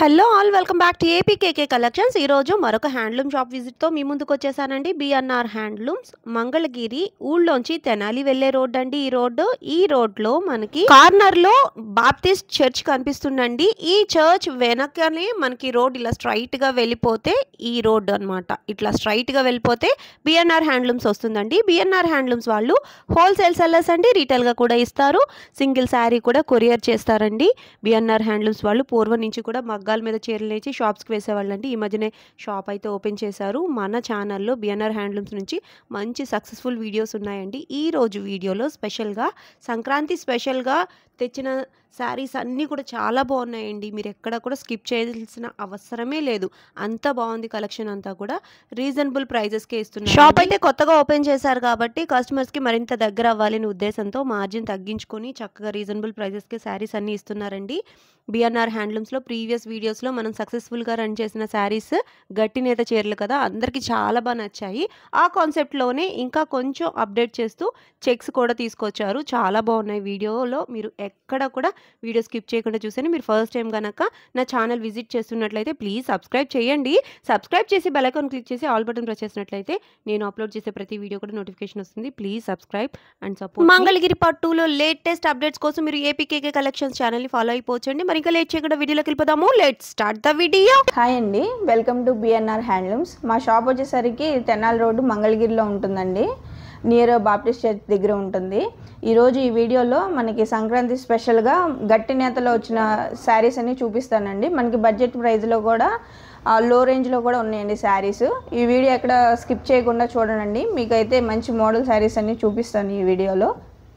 Hello all welcome back to APKK collections. ఈరోజు మరొక handloom shop విజిట్తో మీ ముందుకు వచ్చేసానండి. బిఎన్ఆర్ హ్యాండ్లూమ్స్ మంగళగిరి ఊళ్ళోంచి తెనాలి వెళ్ళే రోడ్ అండి. ఈ రోడ్లో మనకి కార్నర్లో బాప్టిస్ట్ చర్చ్ కనిపిస్తుందండి. ఈ చర్చ్ వెనకనే మనకి రోడ్ ఇలా స్ట్రైట్గా వెళ్ళిపోతే ఈ రోడ్ అనమాట. ఇట్లా స్ట్రైట్గా వెళ్ళిపోతే బిఎన్ఆర్ హ్యాండ్లూమ్స్ వస్తుందండి. బిఎన్ఆర్ హ్యాండ్లూమ్స్ వాళ్ళు హోల్సేల్ సెల్లర్స్ అండి. రీటైల్గా కూడా ఇస్తారు. సింగిల్ శారీ కూడా కొరియర్ చేస్తారండి. బిఎన్ఆర్ హ్యాండ్లూమ్స్ వాళ్ళు పూర్వం నుంచి కూడా మగ్గాల మీద చీరలు నేర్చి షాప్స్కి వేసేవాళ్ళండి. ఈ మధ్యనే షాప్ అయితే ఓపెన్ చేశారు. మన ఛానల్లో బిఎన్ఆర్ హ్యాండ్లూమ్స్ నుంచి మంచి సక్సెస్ఫుల్ వీడియోస్ ఉన్నాయండి. ఈ రోజు వీడియోలో స్పెషల్గా సంక్రాంతి స్పెషల్గా తెచ్చిన శారీస్ అన్నీ కూడా చాలా బాగున్నాయండి. మీరు ఎక్కడ కూడా స్కిప్ చేయాల్సిన అవసరమే లేదు. అంత బాగుంది కలెక్షన్ అంతా కూడా. రీజనబుల్ ప్రైజెస్కే ఇస్తున్నారు. షాప్ అయితే కొత్తగా ఓపెన్ చేశారు కాబట్టి కస్టమర్స్కి మరింత దగ్గర అవ్వాలనే ఉద్దేశంతో మార్జిన్ తగ్గించుకొని చక్కగా రీజనబుల్ ప్రైజెస్కే శారీస్ అన్నీ ఇస్తున్నారండి. బిఎన్ఆర్ హ్యాండ్లూమ్స్లో ప్రీవియస్ వీడియోస్లో మనం సక్సెస్ఫుల్గా రన్ చేసిన శారీస్ గట్టి నేత చీరలు కదా, అందరికీ చాలా బాగా నచ్చాయి. ఆ కాన్సెప్ట్లోనే ఇంకా కొంచెం అప్డేట్ చేస్తూ చెక్స్ కూడా తీసుకొచ్చారు. చాలా బాగున్నాయి. వీడియోలో మీరు ఎక్కడ కూడా వీడియో స్కిప్ చేయకుండా చూసండి. మీరు ఫస్ట్ టైం కనుక నా ఛానల్ విజిట్ చేస్తున్నట్లయితే ప్లీజ్ సబ్స్క్రైబ్ చేయండి. సబ్స్క్రైబ్ చేసి బెల్ ఐకాన్ క్లిక్ చేసి ఆల్ బటన్ ప్రెస్ చేసినట్లయితే నేను అప్లోడ్ చేసే ప్రతి వీడియో కూడా నోటిఫికేషన్ వస్తుంది. Please subscribe and support. Mangalagiri పట్టులో లేటెస్ట్ అప్డేట్స్ కోసం మీరు ఏపీకేకే కలెక్షన్స్ ఛానల్ని ఫాలో అయిపోవచ్చండి. మరి ఇంకా లేట్ చేయకుండా వీడియోలోకి వెళ్ళిపోదాము. Let's start the video. Hi అండి, వెల్కమ్ టు బిఎన్ఆర్ హ్యాండ్లూమ్స్. మా షాప్ వచ్చేసరికి తెనాలి రోడ్డు మంగళగిరిలో ఉంటుందండి. నియర్ బాప్టిస్ట్ చర్చ్ దగ్గర ఉంటుంది. ఈరోజు ఈ వీడియోలో మనకి సంక్రాంతి స్పెషల్గా గట్టి నేతలో వచ్చిన శారీస్ అన్ని చూపిస్తానండి. మనకి బడ్జెట్ ప్రైస్లో కూడా లో రేంజ్లో కూడా ఉన్నాయండి శారీస్. ఈ వీడియో ఎక్కడ స్కిప్ చేయకుండా చూడండి. మీకైతే మంచి మోడల్ శారీస్ అన్ని చూపిస్తాను ఈ వీడియోలో.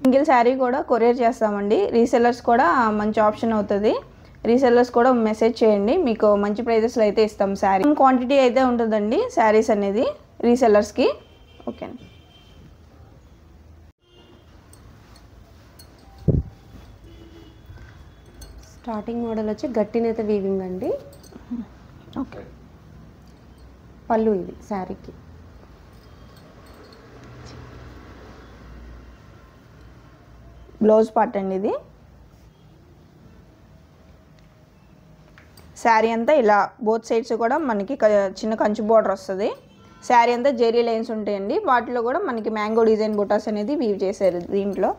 సింగిల్ శారీ కూడా కొరియర్ చేస్తామండి. రీసెల్లర్స్ కూడా మంచి ఆప్షన్ అవుతుంది. రీసెల్లర్స్ కూడా మెసేజ్ చేయండి, మీకు మంచి ప్రైజెస్లో అయితే ఇస్తాం. శారీ క్వాంటిటీ అయితే ఉంటుందండి శారీస్ అనేది రీసెల్లర్స్కి. ఓకే అండి. స్టార్టింగ్ మోడల్ వచ్చి గట్టి నేత వీవింగ్ అండి. ఓకే, పళ్ళు ఇది శారీకి. బ్లౌజ్ పార్ట్ అండి ఇది. శారీ అంతా ఇలా బోత్ సైడ్స్ కూడా మనకి చిన్న కంచు బోర్డర్ వస్తుంది. శారీ అంతా జెరీ లైన్స్ ఉంటాయండి. వాటిలో కూడా మనకి మ్యాంగో డిజైన్ బుటాస్ అనేది వీవ్ చేశారు. దీంట్లో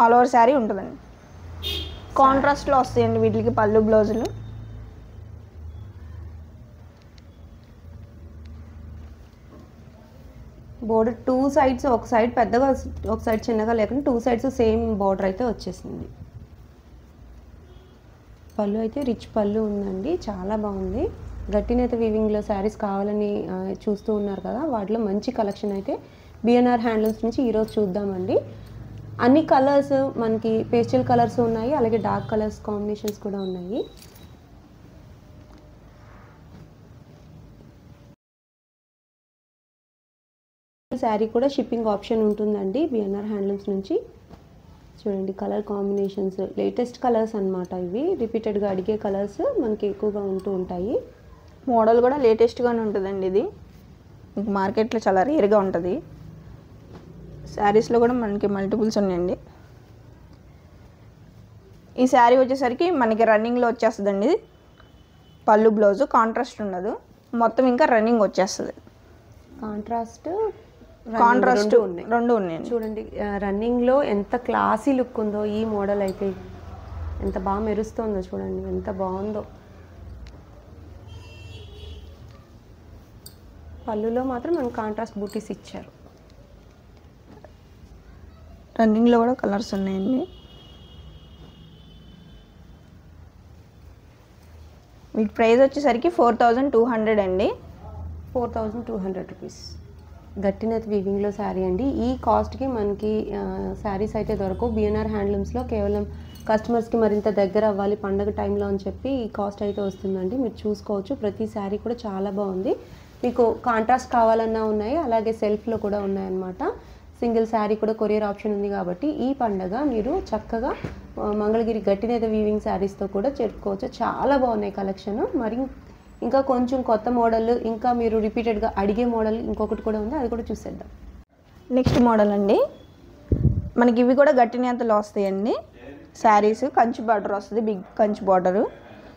ఆల్ ఓవర్ శారీ ఉంటుందండి. కాంట్రాస్ట్లో వస్తాయండి వీటికి పళ్ళు బ్లౌజులు. బోర్డర్ టూ సైడ్స్, ఒక సైడ్ పెద్దగా ఒక సైడ్ చిన్నగా లేకుండా టూ సైడ్స్ సేమ్ బోర్డర్ అయితే వచ్చేసింది. పళ్ళు అయితే రిచ్ పళ్ళు ఉందండి, చాలా బాగుంది. గట్టి నేత వీవింగ్లో శారీస్ కావాలని చూస్తూ ఉన్నారు కదా, వాటిలో మంచి కలెక్షన్ అయితే బిఎన్ఆర్ హ్యాండ్లూమ్స్ నుంచి ఈరోజు చూద్దామండి. అన్ని కలర్స్ మనకి పేస్టల్ కలర్స్ ఉన్నాయి, అలాగే డార్క్ కలర్స్ కాంబినేషన్స్ కూడా ఉన్నాయి. శారీ కూడా షిప్పింగ్ ఆప్షన్ ఉంటుందండి బిఎన్ఆర్ హ్యాండ్లూమ్స్ నుంచి. చూడండి కలర్ కాంబినేషన్స్ లేటెస్ట్ కలర్స్ అన్నమాట. ఇవి రిపీటెడ్గా అడిగే కలర్స్ మనకి ఎక్కువగా ఉంటూ ఉంటాయి. మోడల్ కూడా లేటెస్ట్గానే ఉంటుందండి. ఇది మీకు మార్కెట్లో చాలా రేర్గా ఉంటుంది. శారీస్లో కూడా మనకి మల్టిపుల్స్ ఉన్నాయండి. ఈ శారీ వచ్చేసరికి మనకి రన్నింగ్లో వచ్చేస్తుందండి. పళ్ళు బ్లౌజు కాంట్రాస్ట్ ఉండదు, మొత్తం ఇంకా రన్నింగ్ వచ్చేస్తుంది. కాంట్రాస్ట్ రెండు ఉన్నాయండి. చూడండి రన్నింగ్లో ఎంత క్లాసీ లుక్ ఉందో ఈ మోడల్ అయితే. ఎంత బాగా మెరుస్తుందో చూడండి, ఎంత బాగుందో. పళ్ళులో మాత్రం మనకు కాంట్రాస్ట్ బూటీస్ ఇచ్చారు. రన్నింగ్లో కూడా కలర్స్ ఉన్నాయండి. వీటి ప్రైస్ వచ్చేసరికి 4200 అండి. 4200 రూపీస్. గట్టి నేత వీవింగ్లో శారీ అండి. ఈ కాస్ట్కి మనకి శారీస్ అయితే దొరకవు. బిఎన్ఆర్ హ్యాండ్లూమ్స్లో కేవలం కస్టమర్స్కి మరింత దగ్గర అవ్వాలి పండగ టైంలో అని చెప్పి ఈ కాస్ట్ అయితే వస్తుందండి. మీరు చూసుకోవచ్చు, ప్రతి శారీ కూడా చాలా బాగుంది. మీకు కాంట్రాస్ట్ కావాలన్నా ఉన్నాయి, అలాగే సెల్ఫ్లో కూడా ఉన్నాయన్నమాట. సింగిల్ శారీ కూడా కొరియర్ ఆప్షన్ ఉంది కాబట్టి ఈ పండగ మీరు చక్కగా మంగళగిరి గట్టి నేత వీవింగ్ శారీస్తో కూడా చెప్పుకోవచ్చు. చాలా బాగున్నాయి కలెక్షన్. మరి ఇంకా కొంచెం కొత్త మోడల్, ఇంకా మీరు రిపీటెడ్గా అడిగే మోడల్ ఇంకొకటి కూడా ఉంది, అది కూడా చూసేద్దాం. నెక్స్ట్ మోడల్ అండి. మనకి ఇవి కూడా గట్టి నేతలో వస్తాయండి శారీస్. కంచి బార్డర్ వస్తుంది, బిగ్ కంచి బార్డరు.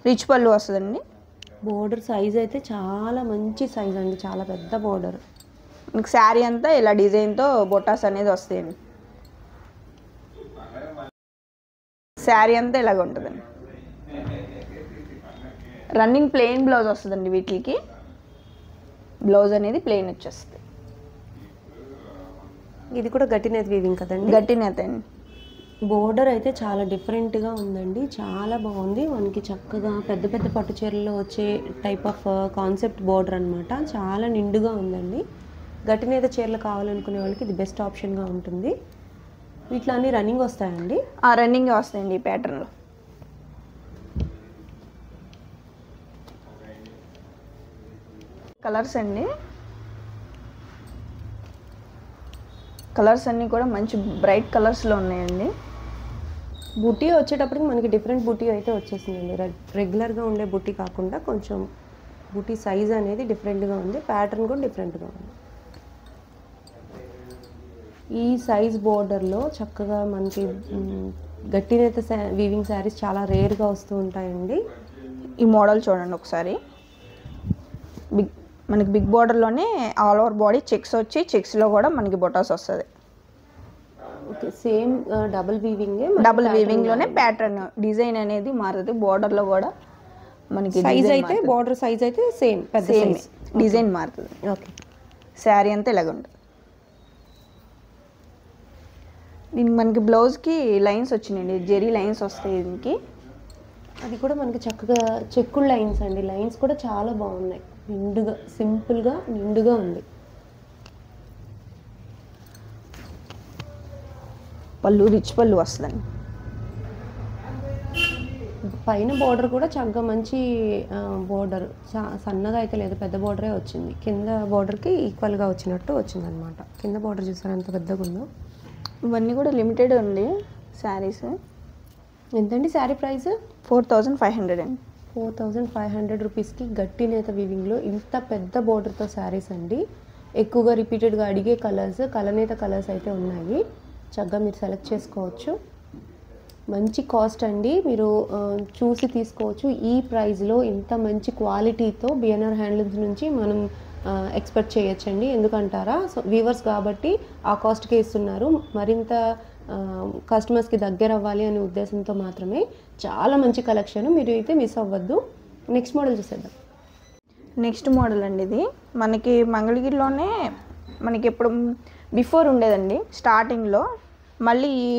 రిచ్ పళ్ళు వస్తుందండి. బోర్డర్ సైజ్ అయితే చాలా మంచి సైజ్ అండి, చాలా పెద్ద బోర్డర్. మీకు శారీ అంతా ఇలా డిజైన్తో బొటాస్ అనేది వస్తాయండి. శారీ అంతా ఇలాగ ఉంటుందండి. రన్నింగ్ ప్లెయిన్ బ్లౌజ్ వస్తుందండి. వీటికి బ్లౌజ్ అనేది ప్లెయిన్ వచ్చేస్తుంది. ఇది కూడా గట్టినేత వీవింగ్ కదండి? గట్టినేత అండి. బోర్డర్ అయితే చాలా డిఫరెంట్గా ఉందండి, చాలా బాగుంది. మనకి చక్కగా పెద్ద పెద్ద పట్టు చీరల్లో వచ్చే టైప్ ఆఫ్ కాన్సెప్ట్ బోర్డర్ అనమాట. చాలా నిండుగా ఉందండి. గట్టినేత చీరలు కావాలనుకునే వాళ్ళకి ఇది బెస్ట్ ఆప్షన్గా ఉంటుంది. వీటిలో అన్ని రన్నింగ్ వస్తాయండి? రన్నింగ్ వస్తాయండి ఈ ప్యాటర్న్లో. కలర్స్ అండి, కలర్స్ అన్నీ కూడా మంచి బ్రైట్ కలర్స్లో ఉన్నాయండి. బుటీ వచ్చేటప్పటికి మనకి డిఫరెంట్ బుటీ అయితే వచ్చేసిందండి. రెగ్యులర్గా ఉండే బుటీ కాకుండా కొంచెం బుటీ సైజ్ అనేది డిఫరెంట్గా ఉంది, ప్యాటర్న్ కూడా డిఫరెంట్గా ఉంది. ఈ సైజ్ బోర్డర్లో చక్కగా మనకి గట్టినేత వీవింగ్ శారీస్ చాలా రేర్గా వస్తూ ఉంటాయండి. ఈ మోడల్ చూడండి ఒకసారి. మనకి బిగ్ బోర్డర్లోనే ఆల్ ఓవర్ బాడీ చెక్స్ వచ్చి చెక్స్లో కూడా మనకి బొటాస్ వస్తుంది. ఓకే, సేమ్ డబుల్ వీవింగ్లోనే ప్యాటర్న్ డిజైన్ అనేది మారుతుంది. బోర్డర్లో కూడా మనకి సైజ్ అయితే బోర్డర్ సైజ్ అయితే సేమ్, పెద్ద సైజ్, డిజైన్ మారుతుంది. ఓకే, శారీ అంతా ఇలాగ ఉంటుంది. దీనికి మనకి బ్లౌజ్కి లైన్స్ వచ్చినాయండి, జెరీ లైన్స్ వస్తాయి దీనికి. అది కూడా మనకి చక్కగా చెక్కుడు లైన్స్ అండి. లైన్స్ కూడా చాలా బాగున్నాయి, నిండుగా సింపుల్గా నిండుగా ఉంది. పళ్ళు రిచ్ పళ్ళు వస్తుందండి. పైన బోర్డర్ కూడా చక్కగా మంచి బోర్డర్, సన్నగా అయితే లేదు, పెద్ద బోర్డరే వచ్చింది. కింద బోర్డర్కి ఈక్వల్గా వచ్చినట్టు వచ్చిందనమాట. కింద బోర్డర్ చూసారు ఎంత పెద్దగా ఉందో. ఇవన్నీ కూడా లిమిటెడ్ అండి శారీస్. ఎంతండి శారీ ప్రైస్? 4500 అండి. 4500 రూపీస్కి గట్టినేత వీవింగ్లో ఇంత పెద్ద బోర్డర్తో శారీస్ అండి. ఎక్కువగా రిపీటెడ్గా అడిగే కలర్స్, కలనేత కలర్స్ అయితే ఉన్నాయి. చక్కగా మీరు సెలెక్ట్ చేసుకోవచ్చు. మంచి కాస్ట్ అండి, మీరు చూసి తీసుకోవచ్చు. ఈ ప్రైస్లో ఇంత మంచి క్వాలిటీతో బిఎన్ఆర్ హ్యాండ్లూమ్స్ నుంచి మనం ఎక్స్పెక్ట్ చేయొచ్చండి. ఎందుకంటారా, సో వీవర్స్ కాబట్టి ఆ కాస్ట్కే ఇస్తున్నారు. మరింత కస్టమర్స్కి దగ్గర అవ్వాలి అనే ఉద్దేశంతో మాత్రమే. చాలా మంచి కలెక్షన్, మీరు అయితే మిస్ అవ్వద్దు. నెక్స్ట్ మోడల్ చూసేద్దాం. నెక్స్ట్ మోడల్ అండి, ఇది మనకి మంగళగిరిలోనే మనకి ఎప్పుడు బిఫోర్ ఉండేదండి స్టార్టింగ్లో. మళ్ళీ ఈ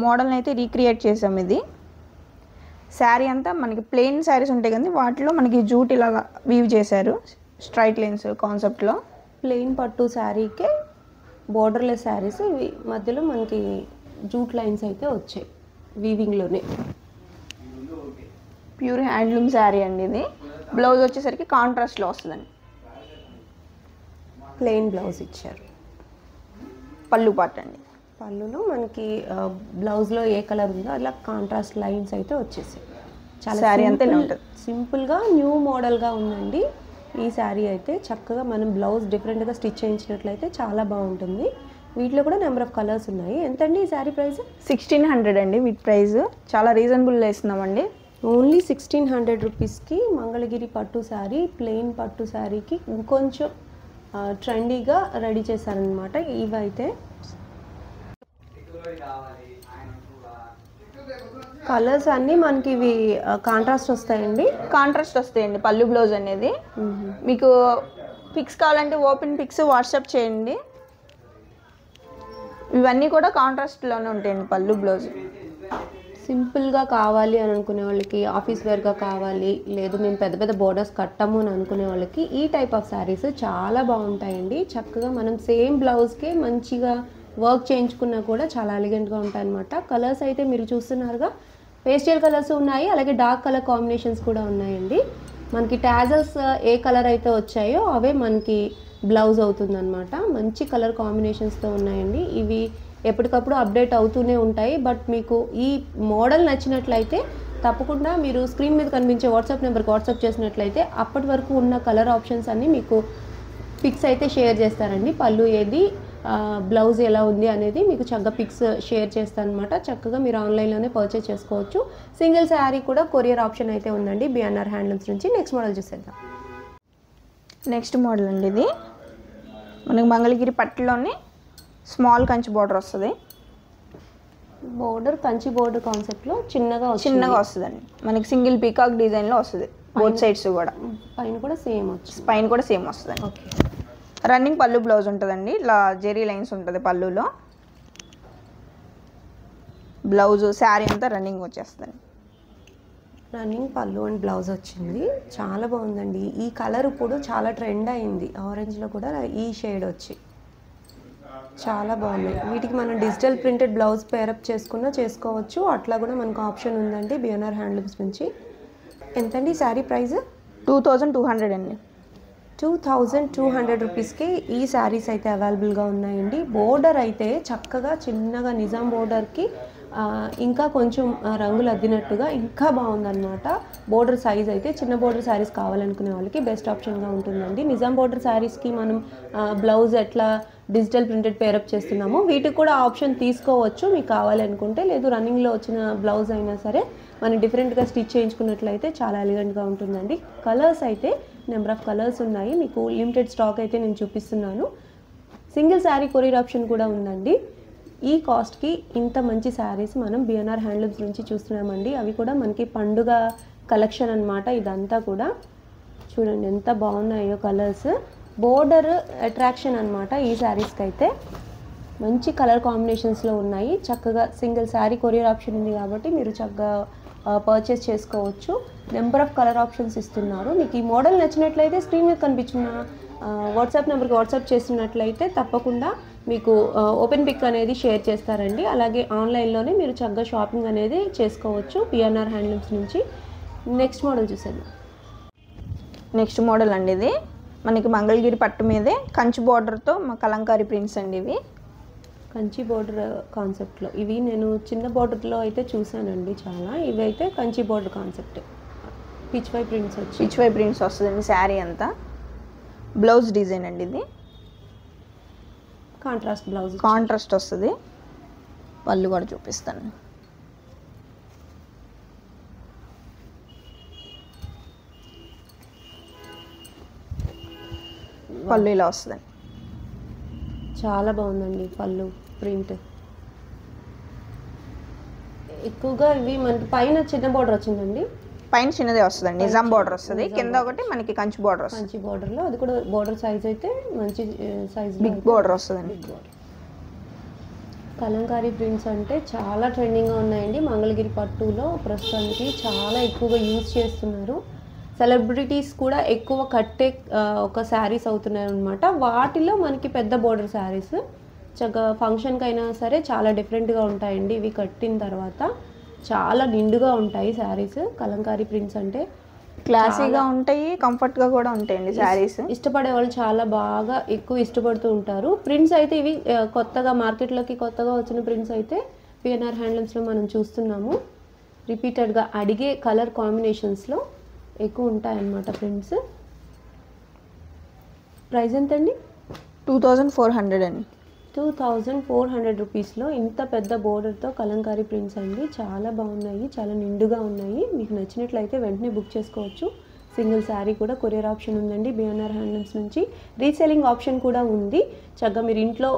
మోడల్ని అయితే రీక్రియేట్ చేసాం. ఇది శారీ అంతా మనకి ప్లెయిన్ శారీస్ ఉంటాయి కదా, వాటిలో మనకి జూట్ ఇలా వీవ్ చేశారు, స్ట్రైట్ లైన్స్ కాన్సెప్ట్లో. ప్లెయిన్ పట్టు శారీకే బోర్డర్లెస్ శారీస్, ఇవి మధ్యలో మనకి జూట్ లైన్స్ అయితే వచ్చాయి వీవింగ్లోనే. ప్యూర్ హ్యాండ్లూమ్ శారీ అండి ఇది. బ్లౌజ్ వచ్చేసరికి కాంట్రాస్ట్లో వస్తుందండి. ప్లెయిన్ బ్లౌజ్ ఇచ్చారు. పళ్ళు పార్ట్ అండి. పళ్ళులో మనకి బ్లౌజ్లో ఏ కలర్ ఉందో అలా కాంట్రాస్ట్ లైన్స్ అయితే వచ్చేసాయి. చాలా శారీ అంతా ఇలా ఉంటుంది. సింపుల్గా న్యూ మోడల్గా ఉందండి ఈ శారీ అయితే. చక్కగా మనం బ్లౌజ్ డిఫరెంట్గా స్టిచ్ చేయించినట్లయితే చాలా బాగుంటుంది. వీటిలో కూడా నెంబర్ ఆఫ్ కలర్స్ ఉన్నాయి. ఎంతండి ఈ శారీ ప్రైస్? 1600 అండి. వీటి ప్రైస్ చాలా రీజనబుల్ ఇస్తున్నామండి. ఓన్లీ 1600 రూపీస్కి మంగళగిరి పట్టు శారీ, ప్లెయిన్ పట్టు శారీకి ఇంకొంచెం ట్రెండీగా రెడీ చేశారనమాట. ఇవైతే కలర్స్ అన్నీ మనకి ఇవి కాంట్రాస్ట్ వస్తాయండి. కాంట్రాస్ట్ వస్తాయండి పళ్ళు బ్లౌజ్ అనేది. మీకు పిక్స్ కావాలంటే ఓపెన్ పిక్స్ వాట్సాప్ చేయండి. ఇవన్నీ కూడా కాంట్రాస్ట్లోనే ఉంటాయండి పళ్ళు బ్లౌజ్. సింపుల్గా కావాలి అని అనుకునే వాళ్ళకి, ఆఫీస్ వేర్గా కావాలి, లేదు మేము పెద్ద పెద్ద బోర్డర్స్ కట్టము అని అనుకునే వాళ్ళకి ఈ టైప్ ఆఫ్ శారీస్ చాలా బాగుంటాయండి. చక్కగా మనం సేమ్ బ్లౌజ్కే మంచిగా వర్క్ చేయించుకున్నా కూడా చాలా ఎలిగెంట్గా ఉంటాయి అన్నమాట. కలర్స్ అయితే మీరు చూస్తున్నారుగా, పేస్టల్ కలర్స్ ఉన్నాయి, అలాగే డార్క్ కలర్ కాంబినేషన్స్ కూడా ఉన్నాయండి. మనకి టాజల్స్ ఏ కలర్ అయితే వచ్చాయో అవే మనకి బ్లౌజ్ అవుతుందన్నమాట. మంచి కలర్ కాంబినేషన్స్తో ఉన్నాయండి. ఇవి ఎప్పటికప్పుడు అప్డేట్ అవుతూనే ఉంటాయి. బట్ మీకు ఈ మోడల్ నచ్చినట్లయితే తప్పకుండా మీరు స్క్రీన్ మీద కనిపించే వాట్సాప్ నెంబర్కి వాట్సాప్ చేసినట్లయితే అప్పటి వరకు ఉన్న కలర్ ఆప్షన్స్ అన్నీ మీకు పిక్స్ అయితే షేర్ చేస్తారండి. పళ్ళు ఏది, బ్లౌజ్ ఎలా ఉంది అనేది మీకు చక్కగా పిక్స్ షేర్ చేస్తాను అనమాట. చక్కగా మీరు ఆన్లైన్లోనే పర్చేస్ చేసుకోవచ్చు. సింగిల్ శారీ కూడా కొరియర్ ఆప్షన్ అయితే ఉందండి బిఎన్ఆర్ హ్యాండ్లూమ్స్ నుంచి. నెక్స్ట్ మోడల్ చూసేద్దాం. నెక్స్ట్ మోడల్ అండి ఇది మనకి మంగళగిరి పట్టులోనే స్మాల్ కంచి బార్డర్ వస్తుంది. బోర్డర్ కంచి బోర్డర్ కాన్సెప్ట్లో చిన్నగా వస్తుందండి. మనకి సింగిల్ పీకాక్ డిజైన్లో వస్తుంది. బోత్ సైడ్స్ కూడా పైన కూడా సేమ్ వచ్చింది. పైన కూడా సేమ్ వస్తుందండి. ఓకే. రన్నింగ్ పళ్ళు బ్లౌజ్ ఉంటుందండి. ఇలా జెరీ లైన్స్ ఉంటుంది పళ్ళులో. బ్లౌజ్ శారీ అంతా రన్నింగ్ వచ్చేస్తుంది. రన్నింగ్ పళ్ళు అండ్ బ్లౌజ్ వచ్చింది. చాలా బాగుందండి. ఈ కలర్ ఇప్పుడు చాలా ట్రెండ్ అయింది. ఆరెంజ్లో కూడా ఈ షేడ్ వచ్చి చాలా బాగున్నాయి. వీటికి మనం డిజిటల్ ప్రింటెడ్ బ్లౌజ్ పేరప్ చేసుకున్నా చేసుకోవచ్చు. అట్లా కూడా మనకు ఆప్షన్ ఉందండి బిఎన్ఆర్ హ్యాండ్లూమ్స్ నుంచి. ఎంతండి శారీ ప్రైస్? 2200 అండి. 2200 రూపీస్కి ఈ శారీస్ అయితే అవైలబుల్గా ఉన్నాయండి. బోర్డర్ అయితే చక్కగా చిన్నగా నిజాం బోర్డర్కి ఇంకా కొంచెం రంగులు అద్దినట్టుగా ఇంకా బాగుందన్నమాట. బోర్డర్ సైజ్ అయితే చిన్న బోర్డర్ శారీస్ కావాలనుకునే వాళ్ళకి బెస్ట్ ఆప్షన్గా ఉంటుందండి. నిజాం బోర్డర్ శారీస్కి మనం బ్లౌజ్ ఎట్లా డిజిటల్ ప్రింటెడ్ పేరప్ చేస్తున్నామో వీటికి కూడా ఆప్షన్ తీసుకోవచ్చు మీకు కావాలనుకుంటే. లేదు రన్నింగ్లో వచ్చిన బ్లౌజ్ అయినా సరే మనం డిఫరెంట్గా స్టిచ్ చేయించుకున్నట్లయితే చాలా ఎలిగెంట్గా ఉంటుందండి. కలర్స్ అయితే నెంబర్ ఆఫ్ కలర్స్ ఉన్నాయి. మీకు లిమిటెడ్ స్టాక్ అయితే నేను చూపిస్తున్నాను. సింగిల్ శారీ కొరియర్ ఆప్షన్ కూడా ఉందండి. ఈ కాస్ట్కి ఇంత మంచి శారీస్ మనం బిఎన్ఆర్ హ్యాండ్లూమ్స్ నుంచి చూస్తున్నామండి. అవి కూడా మనకి పండుగ కలెక్షన్ అనమాట. ఇదంతా కూడా చూడండి ఎంత బాగున్నాయో కలర్స్. బోర్డర్ అట్రాక్షన్ అనమాట ఈ శారీస్కి అయితే. మంచి కలర్ కాంబినేషన్స్లో ఉన్నాయి. చక్కగా సింగిల్ శారీ కొరియర్ ఆప్షన్ ఉంది కాబట్టి మీరు చక్కగా పర్చేస్ చేసుకోవచ్చు. నెంబర్ ఆఫ్ కలర్ ఆప్షన్స్ ఇస్తున్నారు. మీకు ఈ మోడల్ నచ్చినట్లయితే స్క్రీన్ మీద కనిపించిన వాట్సాప్ నెంబర్కి వాట్సాప్ చేసినట్లయితే తప్పకుండా మీకు ఓపెన్ పిక్ అనేది షేర్ చేస్తారండి. అలాగే ఆన్లైన్లోనే మీరు చక్కగా షాపింగ్ అనేది చేసుకోవచ్చు బిఎన్ఆర్ హ్యాండ్లూమ్స్ నుంచి. నెక్స్ట్ మోడల్ చూసేద్దాం. నెక్స్ట్ మోడల్ అండి ఇది మనకి మంగళగిరి పట్టు మీదే కంచి బార్డర్తో కలంకారీ ప్రింట్స్ అండి. ఇవి కంచి బోర్డర్ కాన్సెప్ట్లో ఇవి నేను చిన్న బోర్డర్లో అయితే చూసానండి చాలా. ఇవి అయితే Kanchi border concept Pichwai prints వస్తుందండి. శారీ అంతా బ్లౌజ్ డిజైన్ అండి. ఇది కాంట్రాస్ట్ వస్తుంది. పళ్ళు కూడా చూపిస్తాను. పళ్ళు ఇలా వస్తుందండి. చాలా బాగుందండి పళ్ళు ప్రింట్. ఎక్కువగా ఇవి మనకి పైన చిన్న బార్డర్ వచ్చిందండి. పైన చిన్నదే వస్తుందండి. నిజాం బార్డర్ వస్తుంది. కింద ఒకటి మనకి కంచి బార్డర్ వస్తుంది. కంచి బార్డర్లో అది కూడా బార్డర్ సైజ్ అయితే మంచి సైజ్ బిగ్ బార్డర్ వస్తుందండి. కలంకారీ ప్రింట్స్ అంటే చాలా ట్రెండింగ్గా ఉన్నాయండి. మంగళగిరి పట్టులో ప్రస్తుతానికి చాలా ఎక్కువగా యూజ్ చేస్తున్నారు. సెలబ్రిటీస్ కూడా ఎక్కువ కట్టే ఒక శారీస్ అవుతున్నాయి అనమాట. వాటిలో మనకి పెద్ద బోర్డర్ శారీస్ చక్కగా ఫంక్షన్కి అయినా సరే చాలా డిఫరెంట్గా ఉంటాయండి. ఇవి కట్టిన తర్వాత చాలా నిండుగా ఉంటాయి శారీస్. కలంకారీ ప్రింట్స్ అంటే క్లాసీగా ఉంటాయి, కంఫర్ట్గా కూడా ఉంటాయండి శారీస్. ఇష్టపడే వాళ్ళు చాలా బాగా ఎక్కువ ఇష్టపడుతూ ఉంటారు. ప్రింట్స్ అయితే ఇవి కొత్తగా మార్కెట్లోకి కొత్తగా వచ్చిన ప్రింట్స్ అయితే బిఎన్ఆర్ హ్యాండ్లూమ్స్లో మనం చూస్తున్నాము. రిపీటెడ్గా అడిగే కలర్ కాంబినేషన్స్లో ఎక్కువ ఉంటాయన్నమాట ప్రింట్స్. ప్రైస్ ఎంతండి? 2400 అండి. 2400 రూపీస్లో ఇంత పెద్ద బోర్డర్తో కలంకారీ ప్రింట్స్ అండి. చాలా బాగున్నాయి, చాలా నిండుగా ఉన్నాయి. మీకు నచ్చినట్లయితే వెంటనే బుక్ చేసుకోవచ్చు. సింగిల్ శారీ కూడా కొరియర్ ఆప్షన్ ఉందండి బిఎన్ఆర్ హ్యాండ్లూమ్స్ నుంచి. రీసేలింగ్ ఆప్షన్ కూడా ఉంది. చక్కగా మీరు ఇంట్లో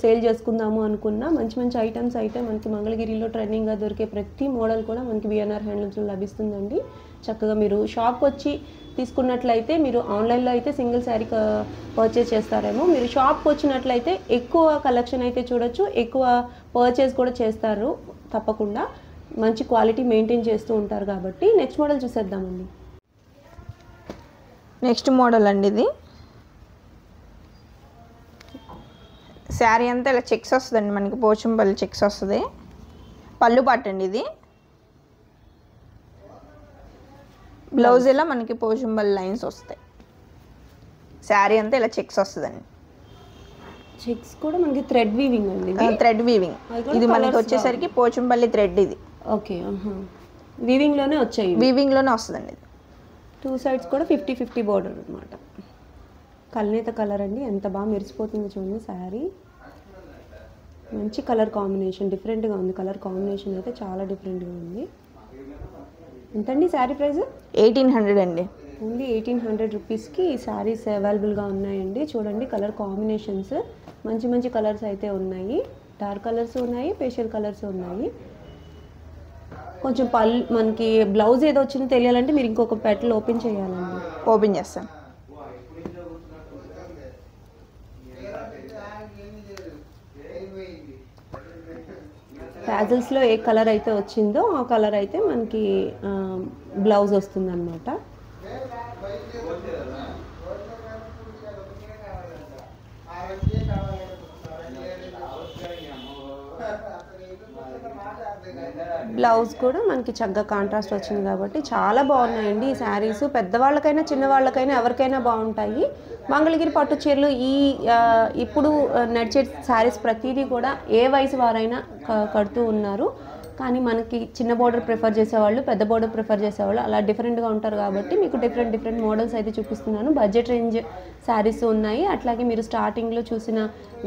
సేల్ చేసుకుందాము అనుకున్న మంచి మంచి ఐటమ్స్ అయితే మనకి మంగళగిరిలో ట్రెండింగ్గా దొరికే ప్రతి మోడల్ కూడా మనకి బిఎన్ఆర్ హ్యాండ్లూమ్స్లో లభిస్తుందండి. చక్కగా మీరు షాప్కి వచ్చి తీసుకున్నట్లయితే మీరు ఆన్లైన్లో అయితే సింగిల్ శారీ పర్చేస్ చేస్తారేమో. మీరు షాప్కి వచ్చినట్లయితే ఎక్కువ కలెక్షన్ అయితే చూడొచ్చు, ఎక్కువ పర్చేస్ కూడా చేస్తారు. తప్పకుండా మంచి క్వాలిటీ మెయింటైన్ చేస్తూ ఉంటారు కాబట్టి. నెక్స్ట్ మోడల్ చూసేద్దామండి. నెక్స్ట్ మోడల్ అండి ఇది. శారీ అంతా ఇలా చెక్స్ వస్తుందండి. మనకి పోచంపల్లి చెక్స్ వస్తుంది. పళ్ళు పట్టండి ఇది. బ్లౌజ్ ఇలా మనకి పోచంపల్లి లైన్స్ వస్తాయి. శారీ అంతా ఇలా చెక్స్ వస్తుందండి. చెక్స్ కూడా మనకి థ్రెడ్ వీవింగ్ అండి. థ్రెడ్ వీవింగ్ ఇది మనకి వచ్చేసరికి పోచంపల్లి థ్రెడ్ ఇది. ఓకే, వీవింగ్లోనే వచ్చాయి. వీవింగ్లోనే వస్తుందండి. ఇది 2 సైడ్స్ కూడా 50-50 బోర్డర్ అనమాట. కల్నేత కలర్ అండి. ఎంత బాగా మెరిసిపోతుందో చూడండి శారీ. మంచి కలర్ కాంబినేషన్, డిఫరెంట్గా ఉంది. కలర్ కాంబినేషన్ అయితే చాలా డిఫరెంట్గా ఉంది. ఎంతండి శారీ ప్రైస్? 1800 అండి. ఓన్లీ 1800 రూపీస్కి ఈ శారీస్ అవైలబుల్గా ఉన్నాయండి. చూడండి కలర్ కాంబినేషన్స్ మంచి మంచి కలర్స్ అయితే ఉన్నాయి. డార్క్ కలర్స్ ఉన్నాయి, పేస్టల్ కలర్స్ ఉన్నాయి. కొంచెం మనకి బ్లౌజ్ ఏదో వచ్చిందో తెలియాలంటే మీరు ఇంకొక పెటల్ ఓపెన్ చేయాలండి. ఓపెన్ చేస్తాను. టాజల్స్లో ఏ కలర్ అయితే వచ్చిందో ఆ కలర్ అయితే మనకి బ్లౌజ్ వస్తుందన్నమాట. బ్లౌజ్ కూడా మనకి చక్కగా కాంట్రాస్ట్ వచ్చింది కాబట్టి చాలా బాగున్నాయండి ఈ శారీస్. పెద్దవాళ్ళకైనా చిన్నవాళ్ళకైనా ఎవరికైనా బాగుంటాయి. మంగళగిరి పట్టు చీరలు ఇప్పుడు నడిచే శారీస్ ప్రతిదీ కూడా ఏ వయసు వారైనా కడుతూ ఉన్నారు. కానీ మనకి చిన్న బోర్డర్ ప్రిఫర్ చేసేవాళ్ళు, పెద్ద బోర్డర్ ప్రిఫర్ చేసేవాళ్ళు అలా డిఫరెంట్గా ఉంటారు కాబట్టి మీకు డిఫరెంట్ మోడల్స్ అయితే చూపిస్తున్నాను. బడ్జెట్ రేంజ్ శారీస్ ఉన్నాయి. అట్లాగే మీరు స్టార్టింగ్లో చూసిన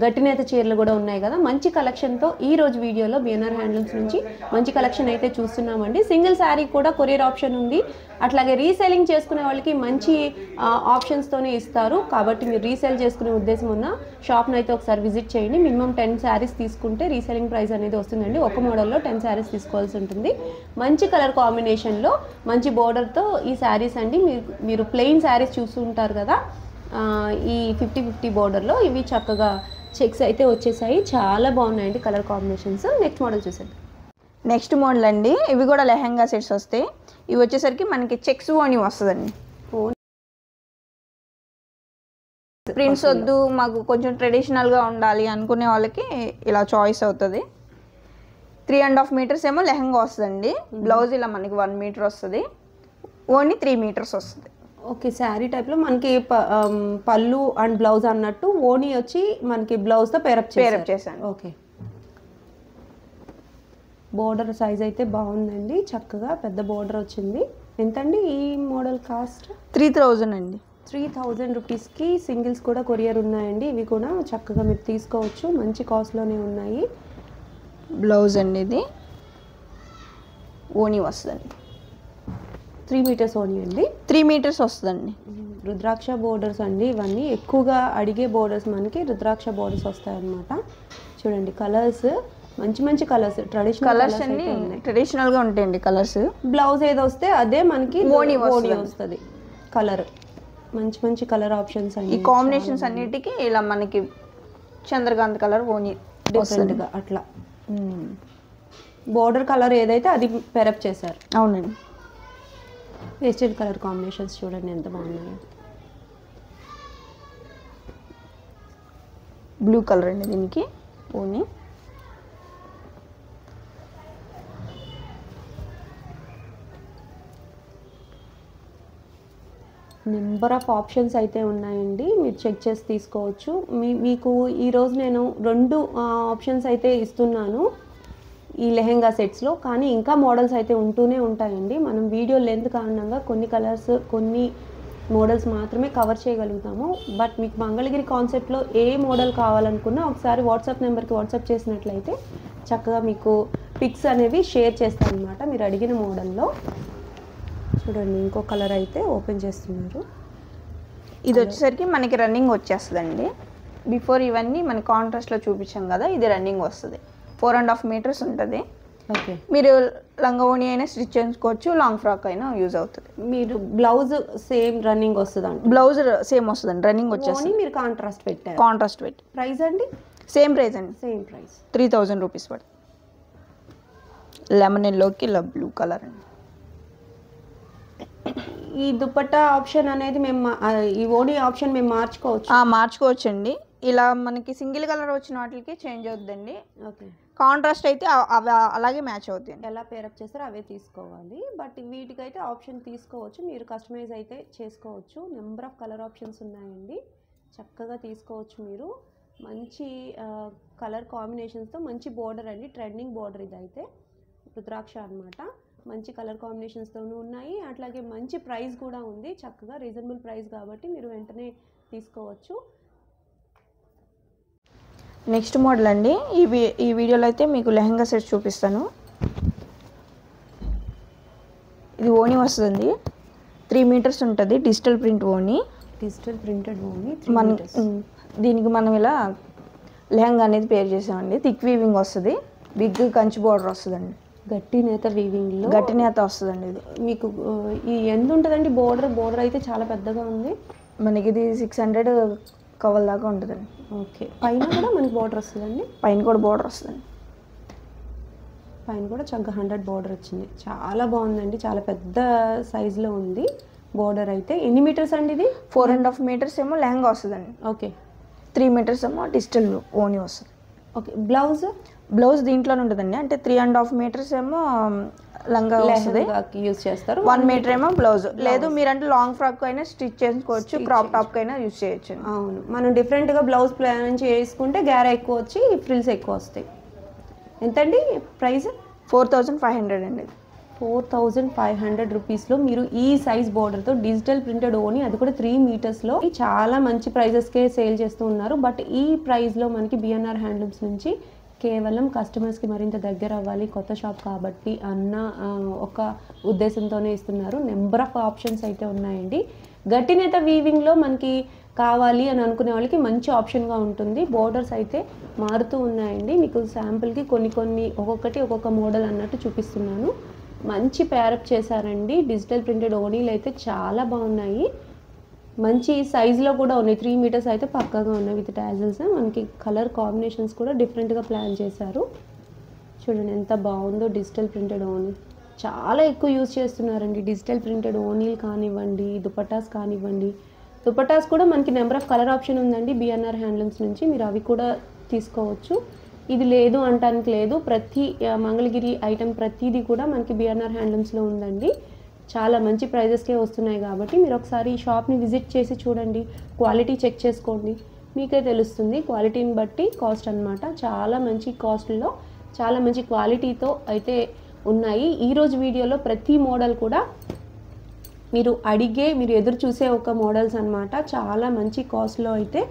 గట్టినేత చీరలు కూడా ఉన్నాయి కదా. మంచి కలెక్షన్తో ఈరోజు వీడియోలో బిఎన్ఆర్ హ్యాండ్లూమ్స్ నుంచి మంచి కలెక్షన్ అయితే చూస్తున్నామండి. సింగిల్ శారీ కూడా కొరియర్ ఆప్షన్ ఉంది. అట్లాగే రీసేలింగ్ చేసుకునే వాళ్ళకి మంచి ఆప్షన్స్తోనే ఇస్తారు. కాబట్టి మీరు రీసేల్ చేసుకునే ఉద్దేశం ఉన్న షాప్ని అయితే ఒకసారి విజిట్ చేయండి. మినిమం 10 శారీస్ తీసుకుంటే రీసేలింగ్ ప్రైస్ అనేది వస్తుందండి. ఒక మోడల్లో 10 శారీస్ తీసుకోవాల్సి ఉంటుంది. మంచి కలర్ కాంబినేషన్లో మంచి బోర్డర్తో ఈ శారీస్ అండి. మీరు ప్లెయిన్ శారీస్ చూస్తుంటారు కదా, ఈ 50-50 బోర్డర్లో ఇవి చక్కగా చెక్స్ అయితే వచ్చేసాయి. చాలా బాగున్నాయండి కలర్ కాంబినేషన్స్. నెక్స్ట్ మోడల్ చూసేద్దాం. నెక్స్ట్ మోడల్ అండి, ఇవి కూడా లెహంగా సెట్స్ వస్తాయి. ఇవి వచ్చేసరికి మనకి చెక్స్ ఓని వస్తుందండి. ప్రింట్స్ వద్దు, మాకు కొంచెం ట్రెడిషనల్గా ఉండాలి అనుకునే వాళ్ళకి ఇలా చాయిస్ అవుతుంది. 3.5 మీటర్స్ ఏమో లెహంగా వస్తుందండి. బ్లౌజ్ ఇలా మనకి 1 మీటర్ వస్తుంది. ఓన్లీ 3 మీటర్స్ వస్తుంది. ఓకే, శారీ టైప్లో మనకి పళ్ళు అండ్ బ్లౌజ్ అన్నట్టు ఓనీ వచ్చి మనకి బ్లౌజ్తో పేరప్ చేశాను. ఓకే, బోర్డర్ సైజ్ అయితే బాగుందండి. చక్కగా పెద్ద బోర్డర్ వచ్చింది. ఎంతండి ఈ మోడల్ కాస్ట్? 3000 అండి. 3000 రూపీస్కి సింగిల్స్ కూడా కొరియర్ ఉన్నాయండి. ఇవి కూడా చక్కగా మీరు తీసుకోవచ్చు. మంచి కాస్ట్లోనే ఉన్నాయి. బ్లౌజ్ అండి ఇది ఓనీ వస్తుందండి. 3 మీటర్స్ ఓనీ అండి. 3 మీటర్స్ వస్తుందండి. రుద్రాక్ష బోర్డర్స్ అండి. ఇవన్నీ ఎక్కువగా అడిగే బోర్డర్స్ మనకి రుద్రాక్ష బోర్డర్స్ వస్తాయి అన్నమాట. చూడండి కలర్స్ మంచి కలర్స్, ట్రెడిషనల్ కలర్స్ అన్ని ట్రెడిషనల్ గా ఉంటాయండి కలర్స్. బ్లౌజ్ ఏదో వస్తే అదే మనకి ఓనీ వస్తుంది. కలర్ మంచి కలర్ ఆప్షన్స్ అండి. ఈ కాంబినేషన్స్ అన్నిటికీ ఇలా మనకి చంద్రకాంత్ కలర్ ఓనీ డిఫరెంట్గా అట్లా బోర్డర్ కలర్ ఏదైతే అది పెరప్ చేశారు. అవునండి. పేస్టల్ కలర్ కాంబినేషన్స్ చూడండి ఎంత బాగున్నాయో. బ్లూ కలర్ అండి దీనికి ఓనీ. నెంబర్ ఆఫ్ ఆప్షన్స్ అయితే ఉన్నాయండి. మీరు చెక్ చేసి తీసుకోవచ్చు. మీకు ఈరోజు నేను 2 ఆప్షన్స్ అయితే ఇస్తున్నాను ఈ లెహెంగా సెట్స్లో. కానీ ఇంకా మోడల్స్ అయితే ఉంటూనే ఉంటాయండి. మనం వీడియో లెంత్ కారణంగా కొన్ని కలర్స్ కొన్ని మోడల్స్ మాత్రమే కవర్ చేయగలుగుతాము. బట్ మీకు మంగళగిరి కాన్సెప్ట్లో ఏ మోడల్ కావాలనుకున్నా ఒకసారి వాట్సాప్ నెంబర్కి వాట్సాప్ చేసినట్లయితే చక్కగా మీకు పిక్స్ అనేవి షేర్ చేస్తాను అనమాట మీరు అడిగిన మోడల్లో. చూడండి ఇంకో కలర్ అయితే ఓపెన్ చేస్తున్నారు. ఇది వచ్చేసరికి మనకి రన్నింగ్ వచ్చేస్తుందండి. బిఫోర్ ఇవన్నీ మన కాంట్రాస్ట్లో చూపించాం కదా, ఇది రన్నింగ్ వస్తుంది. 4.5 మీటర్స్ ఉంటుంది. ఓకే, మీరు లంగోని అయినా స్టిచ్ చేసుకోవచ్చు, లాంగ్ ఫ్రాక్ అయినా యూజ్ అవుతుంది. మీరు బ్లౌజ్ సేమ్ రన్నింగ్ వస్తుందండి. బ్లౌజ్ సేమ్ వస్తుందండి, రన్నింగ్ వచ్చేస్తుంది. మీరు కాంట్రాస్ట్ పెట్టారు. కాంట్రాస్ట్ పెట్టి ప్రైస్ అండి సేమ్ ప్రైస్ అండి. సేమ్ ప్రైస్ 3000 రూపీస్ పడుతుంది. లెమన్ ఎల్లోకి ఇలా బ్లూ కలర్ అండి. ఈ దుపట్టా ఆప్షన్ అనేది మేము ఈ ఓనీ ఆప్షన్ మేము మార్చుకోవచ్చు అండి. ఇలా మనకి సింగిల్ కలర్ వచ్చిన వాటికి చేంజ్ అవుతుందండి. ఓకే, కాంట్రాస్ట్ అయితే అవి అలాగే మ్యాచ్ అవుతాయి. ఎలా పేరప్ చేస్తారో అవే తీసుకోవాలి. బట్ వీటికైతే ఆప్షన్ తీసుకోవచ్చు, మీరు కస్టమైజ్ అయితే చేసుకోవచ్చు. నెంబర్ ఆఫ్ కలర్ ఆప్షన్స్ ఉన్నాయండి. చక్కగా తీసుకోవచ్చు మీరు. మంచి కలర్ కాంబినేషన్స్తో మంచి బోర్డర్ అండి. ట్రెండింగ్ బోర్డర్ ఇదైతే రుద్రాక్ష అనమాట. మంచి కలర్ కాంబినేషన్స్తోనూ ఉన్నాయి. అట్లాగే మంచి ప్రైస్ కూడా ఉంది. చక్కగా రీజనబుల్ ప్రైస్ కాబట్టి మీరు వెంటనే తీసుకోవచ్చు. నెక్స్ట్ మోడల్ అండి, ఈ వీడియోలో అయితే మీకు లెహంగా సెట్ చూపిస్తాను. ఇది ఓణి వస్తుందండి, 3 మీటర్స్ ఉంటుంది. డిజిటల్ ప్రింట్ ఓణి, డిజిటల్ ప్రింటెడ్ ఓణి. దీనికి మనం ఇలా లెహంగా అనేది పేర్ చేసామండి. థిక్ వీవింగ్ వస్తుంది, బిగ్ కంచి బోర్డర్ వస్తుందండి. గట్టి నేత వీవింగ్లో గట్టి నేత వస్తుందండి. ఇది మీకు ఈ ఎంత ఉంటుందండి? బోర్డర్ అయితే చాలా పెద్దగా ఉంది. మనకి ఇది 600 కవల్ దాకా ఉంటుందండి. ఓకే, పైన కూడా మనకి బోర్డర్ వస్తుందండి. పైన కూడా బోర్డర్ వస్తుందండి. పైన కూడా చక్కగా 100 బోర్డర్ వచ్చింది. చాలా బాగుందండి, చాలా పెద్ద సైజులో ఉంది బోర్డర్. అయితే ఎన్ని మీటర్స్ అండి ఇది? 4.5 మీటర్స్ ఏమో లెహంగా వస్తుందండి. ఓకే, 3 మీటర్స్ ఏమో డిజిటల్ ఓణి వస్తుంది. ఓకే, బ్లౌజ్ దీంట్లోనే ఉంటుందండి. అంటే 3.5 మీటర్స్ ఏమో లంగా వస్తుంది, యూజ్ చేస్తారు. 1 మీటర్ ఏమో బ్లౌజ్. లేదు మీరంటే లాంగ్ ఫ్రాక్ అయినా స్టిచ్ చేసుకోవచ్చు, క్రాప్ టాప్ అయినా యూజ్ చేయొచ్చు. అవును, మనం డిఫరెంట్గా బ్లౌజ్ ప్లాన్ చేసుకుంటే గ్యారా ఎక్కువ వచ్చి ఫ్రిల్స్ ఎక్కువ వస్తాయి. ఎంతండి ప్రైస్? 4500 అండి. 4500 రూపీస్లో మీరు ఈ సైజ్ బోర్డర్తో డిజిటల్ ప్రింటెడ్ ఓని, అది కూడా 3 మీటర్స్లో చాలా మంచి ప్రైజెస్కే సేల్ చేస్తూ ఉన్నారు. బట్ ఈ ప్రైస్లో మనకి బిఎన్ఆర్ హ్యాండ్లూమ్స్ నుంచి కేవలం కస్టమర్స్కి మరింత దగ్గర అవ్వాలి, కొత్త షాప్ కాబట్టి అన్న ఒక ఉద్దేశంతోనే ఇస్తున్నారు. నెంబర్ ఆఫ్ ఆప్షన్స్ అయితే ఉన్నాయండి. గట్టి నేత వీవింగ్లో మనకి కావాలి అని అనుకునే వాళ్ళకి మంచి ఆప్షన్గా ఉంటుంది. బోర్డర్స్ అయితే మారుతూ ఉన్నాయండి. మీకు శాంపుల్కి కొన్ని ఒక్కొక్కటి ఒక్కొక్క మోడల్ అన్నట్టు చూపిస్తున్నాను. మంచి ప్యారప్ చేశారండి. డిజిటల్ ప్రింటెడ్ ఓనీలు అయితే చాలా బాగున్నాయి, మంచి సైజులో కూడా ఉన్నాయి. 3 మీటర్స్ అయితే పక్కాగా ఉన్నాయి విత్ టాజిల్స్. మనకి కలర్ కాంబినేషన్స్ కూడా డిఫరెంట్గా ప్లాన్ చేశారు. చూడండి ఎంత బాగుందో డిజిటల్ ప్రింటెడ్ ఓనీ. చాలా ఎక్కువ యూజ్ చేస్తున్నారండి డిజిటల్ ప్రింటెడ్ ఓనీలు కానివ్వండి, దుపట్టాస్ కానివ్వండి. దుపట్టాస్ కూడా మనకి నెంబర్ ఆఫ్ కలర్ ఆప్షన్ ఉందండి బిఎన్ఆర్ హ్యాండ్లూమ్స్ నుంచి, మీరు అవి కూడా తీసుకోవచ్చు. ఇది లేదు అంటానికి లేదు, ప్రతి మంగళగిరి ఐటెం ప్రతిదీ కూడా మనకి బిఎన్ఆర్ హ్యాండ్లూమ్స్లో ఉందండి. చాలా మంచి ప్రైజెస్కే వస్తున్నాయి కాబట్టి మీరు ఒకసారి ఈ షాప్ని విజిట్ చేసి చూడండి, క్వాలిటీ చెక్ చేసుకోండి, మీకే తెలుస్తుంది. క్వాలిటీని బట్టి కాస్ట్ అనమాట. చాలా మంచి కాస్ట్లో చాలా మంచి క్వాలిటీతో అయితే ఉన్నాయి. ఈరోజు వీడియోలో ప్రతి మోడల్ కూడా మీరు ఎదురు చూసే ఒక మోడల్స్ అనమాట. చాలా మంచి కాస్ట్లో అయితే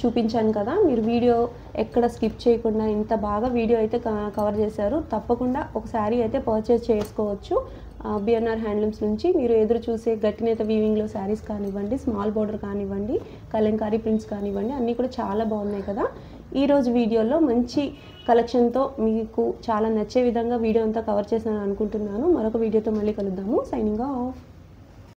చూపించాను కదా, మీరు వీడియో ఎక్కడ స్కిప్ చేయకుండా ఇంత బాగా వీడియో అయితే కవర్ చేశారు. తప్పకుండా ఒక శారీ అయితే పర్చేస్ చేసుకోవచ్చు బిఎన్ఆర్ హ్యాండ్లూమ్స్ నుంచి. మీరు ఎదురు చూసే గట్టి నేత వీవింగ్లో శారీస్ కానివ్వండి, స్మాల్ బోర్డర్ కానివ్వండి, కలంకారీ ప్రింట్స్ కానివ్వండి, అన్నీ కూడా చాలా బాగున్నాయి కదా. ఈరోజు వీడియోలో మంచి కలెక్షన్తో మీకు చాలా నచ్చే విధంగా వీడియో అంతా కవర్ చేశాను అనుకుంటున్నాను. మరొక వీడియోతో మళ్ళీ కలుద్దాము. Signing off.